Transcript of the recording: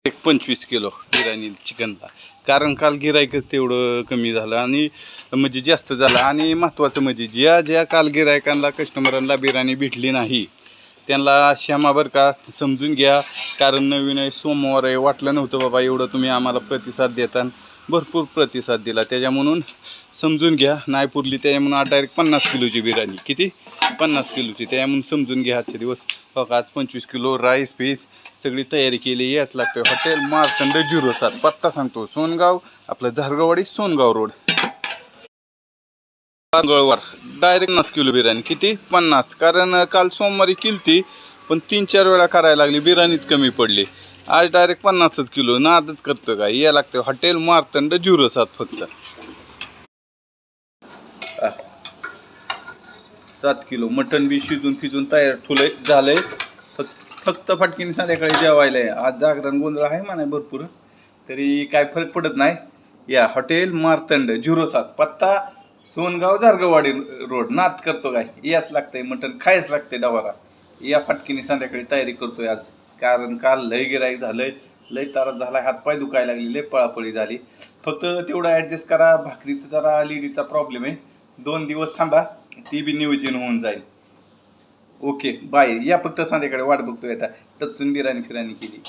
एक 25 किलो बिर्याणी चिकनला, कारण काल गिरायकच तेवढं कमी झालं आणि म्हणजे जास्त झालं. आणि महत्त्वाचं म्हणजे ज्या काल गिरायकांना कस्टमरांना बिर्याणी भेटली नाही त्यांना क्षमा बरं का, समजून घ्या. कारण नवीन आहे, सोमवार आहे, वाटलं नव्हतं बाबा एवढं तुम्ही आम्हाला प्रतिसाद देता. भरपूर प्रतिसाद दिला त्याच्या म्हणून समजून घ्या. नाही पुरली त्याच्या म्हणून आज डायरेक्ट 50 किलोची बिर्याणी. किती? 50 किलोची. त्याच्या म्हणून समजून घ्या. आजचे दिवस बघा, आज 25 किलो राईस पीस सगळी तयारी केली. याच लागतं हॉटेल मार्तंड 07. पत्ता सांगतो, सोनगाव, आपलं झारगाववाडी, सोनगाव रोड, मंगळवार. Direct 50 kilo biryani. किती? 50. कारण काल सोमवारी केलती पण 3-4 वेळा करायला लागली, बिर्याणीच कमी पडली. आज डायरेक्ट 50 किलो. नादच करतो काय? या लागतं हॉटेल मार्तंड 07. फक्त 7 किलो मटण बी शिजून फिजून तयार ठुलंय झालंय. फक्त फटकीने संध्याकाळी जेवायला आहे. आज जागरण गोंधळ आहे म्हणा भरपूर, तरी काय फरक पडत नाही. या हॉटेल मार्तंड 07. पत्ता सोनगाव झारगाववाडी रोड. नात करतो काय? याच लागतंय, मटण खायच लागतंय डबारा. या फटकीने संध्याकाळी तयारी करतोय आज, कारण काल लय गिराईक झालंय, लय त्रास झाला, हातपाय दुखायला लागले, लय पळापळी झाली. फक्त तेवढं ॲडजस्ट करा. भाकरीचा जरा लेडीचा प्रॉब्लेम आहे, 2 दिवस थांबा, ती बी नियोजन होऊन जाईल. Okay bye. या फक्त संध्याकाळी वाट बघतोय आता. टचून बिर्याणी फिराणी केली.